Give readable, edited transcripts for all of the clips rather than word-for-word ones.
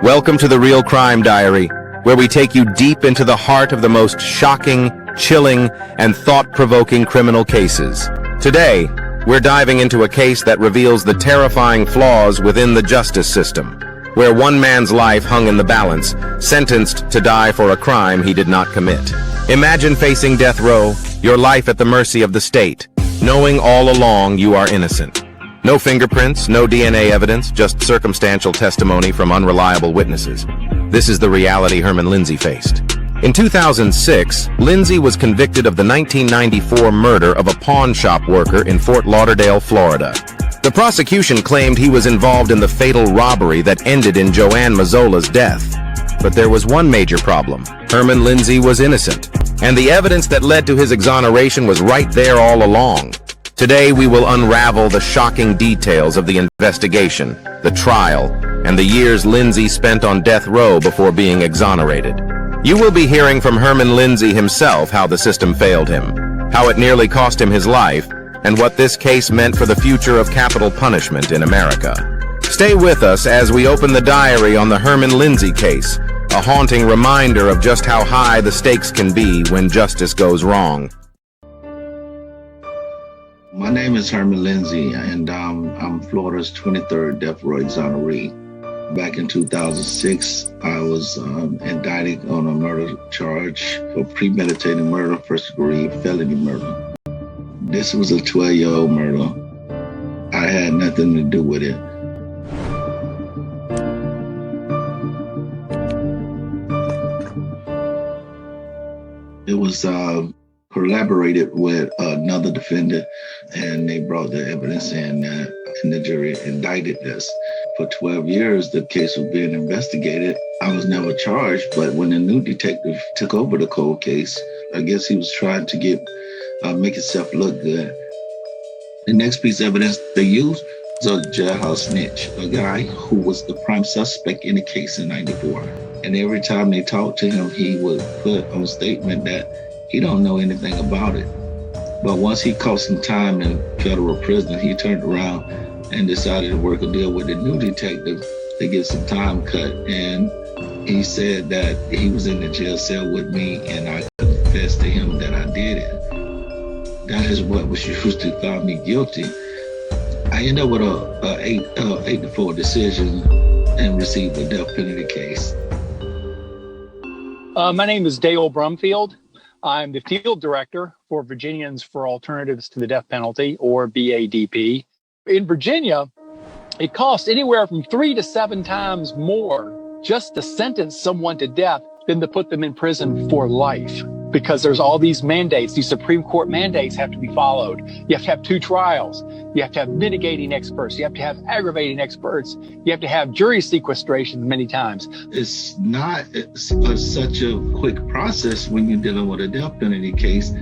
Welcome to the Real Crime Diary, where we take you deep into the heart of the most shocking, chilling, and thought-provoking criminal cases. Today, we're diving into a case that reveals the terrifying flaws within the justice system, where one man's life hung in the balance, sentenced to die for a crime he did not commit. Imagine facing death row, your life at the mercy of the state, knowing all along you are innocent. No fingerprints, no DNA evidence, just circumstantial testimony from unreliable witnesses. This is the reality Herman Lindsay faced. In 2006, Lindsay was convicted of the 1994 murder of a pawn shop worker in Fort Lauderdale, Florida. The prosecution claimed he was involved in the fatal robbery that ended in Joanne Mazzola's death. But there was one major problem. Herman Lindsay was innocent, and the evidence that led to his exoneration was right there all along. Today, we will unravel the shocking details of the investigation, the trial, and the years Lindsay spent on death row before being exonerated. You will be hearing from Herman Lindsay himself how the system failed him, how it nearly cost him his life, and what this case meant for the future of capital punishment in America. Stay with us as we open the diary on the Herman Lindsay case, a haunting reminder of just how high the stakes can be when justice goes wrong. My name is Herman Lindsay, and I'm Florida's 23rd death row exoneree. Back in 2006, I was indicted on a murder charge for premeditated murder, first degree felony murder. This was a 12-year-old murder. I had nothing to do with it. It was collaborated with another defendant, and they brought the evidence in, and the jury indicted us. For 12 years, the case was being investigated. I was never charged, but when the new detective took over the cold case, I guess he was trying to make himself look good. The next piece of evidence they used was a jailhouse snitch, a guy who was the prime suspect in the case in '94. And every time they talked to him, he would put on statement that he don't know anything about it. But once he caught some time in federal prison, he turned around and decided to work a deal with the new detective to get some time cut. And he said that he was in the jail cell with me, and I confessed to him that I did it. That is what was used to find me guilty. I ended up with a 8-4 decision and received a death penalty case. My name is Dale Brumfield. I'm the field director for Virginians for Alternatives to the Death Penalty, or BADP. In Virginia, it costs anywhere from 3 to 7 times more just to sentence someone to death than to put them in prison for life, because there's all these mandates. These Supreme Court mandates have to be followed. You have to have 2 trials. You have to have mitigating experts. You have to have aggravating experts. You have to have jury sequestration many times. It's not such a quick process when you're dealing with a death penalty case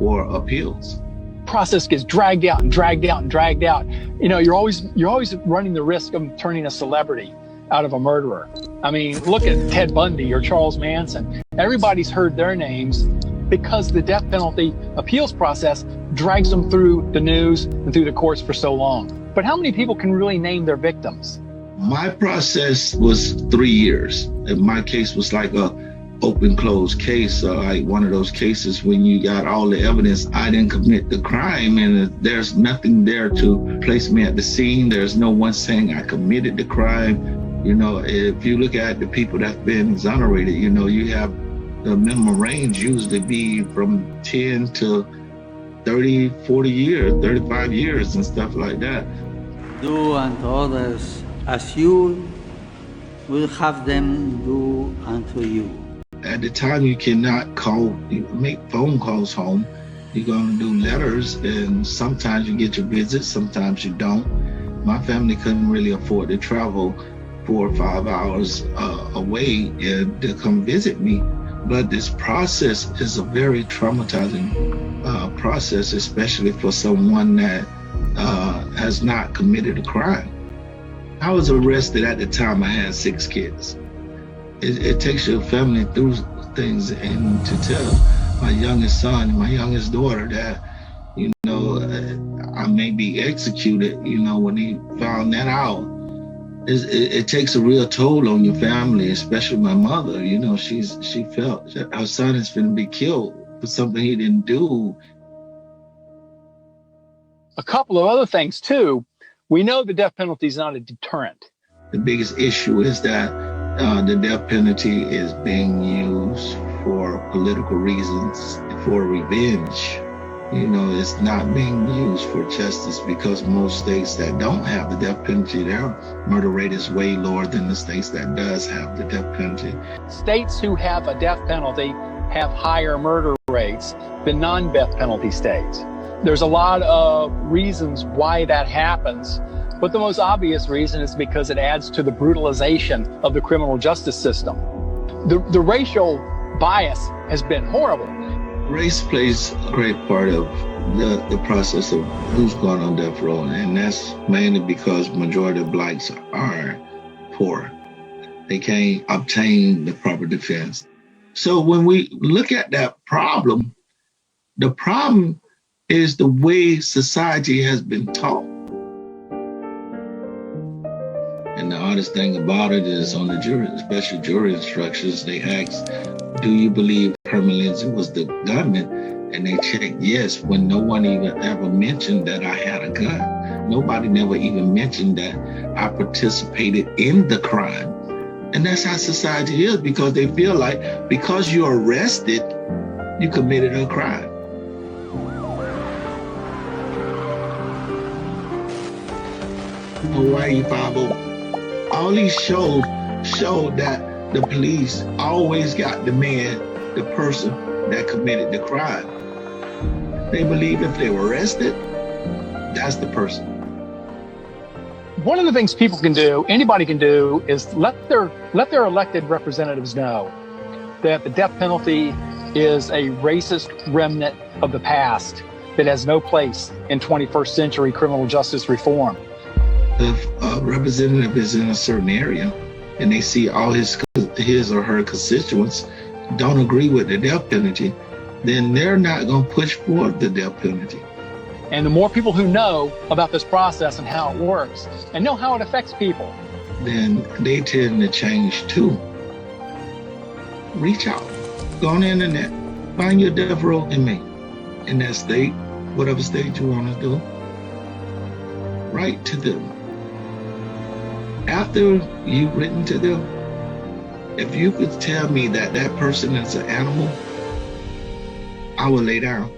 or appeals. Process gets dragged out and dragged out and dragged out. You know, you're always running the risk of turning a celebrity out of a murderer. I mean, look at Ted Bundy or Charles Manson. Everybody's heard their names because the death penalty appeals process drags them through the news and through the courts for so long. But how many people can really name their victims? My process was 3 years. And my case was like a open closed case, like one of those cases when you got all the evidence. I didn't commit the crime, and there's nothing there to place me at the scene. There's no one saying I committed the crime. You know, if you look at the people that's been exonerated, you know, you have the minimum range usually be from 10 to 30, 40 years, 35 years and stuff like that. Do unto others as you will have them do unto you. At the time, you cannot make phone calls home. You're going to do letters, and sometimes you get your visits, sometimes you don't. My family couldn't really afford to travel 4 or 5 hours away and to come visit me. But this process is a very traumatizing process, especially for someone that has not committed a crime. I was arrested at the time. I had 6 kids. It takes your family through things, and to tell my youngest son, my youngest daughter that I may be executed. When he found that out, it takes a real toll on your family, especially my mother. She felt that her son is going to be killed for something he didn't do. A couple of other things too. We know the death penalty is not a deterrent. The biggest issue is that the death penalty is being used for political reasons, for revenge. It's not being used for justice, because most states that don't have the death penalty, their murder rate is way lower than the states that does have the death penalty. States who have a death penalty have higher murder rates than non-death penalty states. There's a lot of reasons why that happens, but the most obvious reason is because it adds to the brutalization of the criminal justice system. The racial bias has been horrible. Race plays a great part of the process of who's going on death row, and that's mainly because majority of blacks are poor. They can't obtain the proper defense. So when we look at that problem, the problem is the way society has been taught. And the hardest thing about it is on the jury, especially jury instructions, they ask, do you believe Herman Lindsay was the gunman? And they checked yes, when no one even ever mentioned that I had a gun. Nobody never even mentioned that I participated in the crime. And that's how society is, because they feel like because you're arrested, you committed a crime. Hawaii 5-0. All these shows showed that the police always got the person that committed the crime. They believe if they were arrested, that's the person. One of the things people can do, anybody can do, is let their elected representatives know that the death penalty is a racist remnant of the past that has no place in 21st century criminal justice reform. If a representative is in a certain area and they see all his or her constituents don't agree with the death penalty, then they're not going to push for the death penalty. And the more people who know about this process and how it works and know how it affects people, then they tend to change too. Reach out, go on the internet, find your death row inmate in that state, whatever state you want to do. Write to them. After you've written to them, if you could tell me that that person is an animal, I will lay down.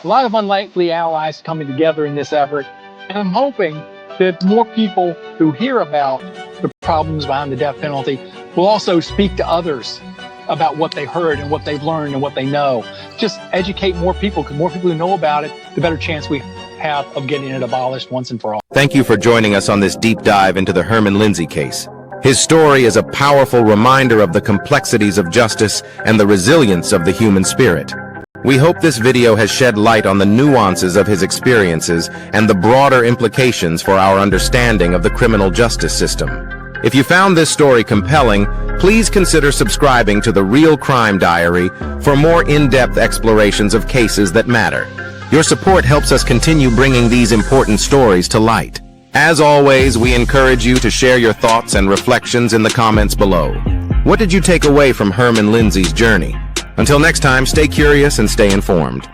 a lot of unlikely allies coming together in this effort. And I'm hoping that more people who hear about the problems behind the death penalty will also speak to others about what they heard and what they've learned and what they know. Just educate more people, because more people who know about it, the better chance we have of getting it abolished once and for all. Thank you for joining us on this deep dive into the Herman Lindsay case. His story is a powerful reminder of the complexities of justice and the resilience of the human spirit. We hope this video has shed light on the nuances of his experiences and the broader implications for our understanding of the criminal justice system. If you found this story compelling, please consider subscribing to the Real Crime Diary for more in-depth explorations of cases that matter. Your support helps us continue bringing these important stories to light. As always, we encourage you to share your thoughts and reflections in the comments below. What did you take away from Herman Lindsay's journey? Until next time, stay curious and stay informed.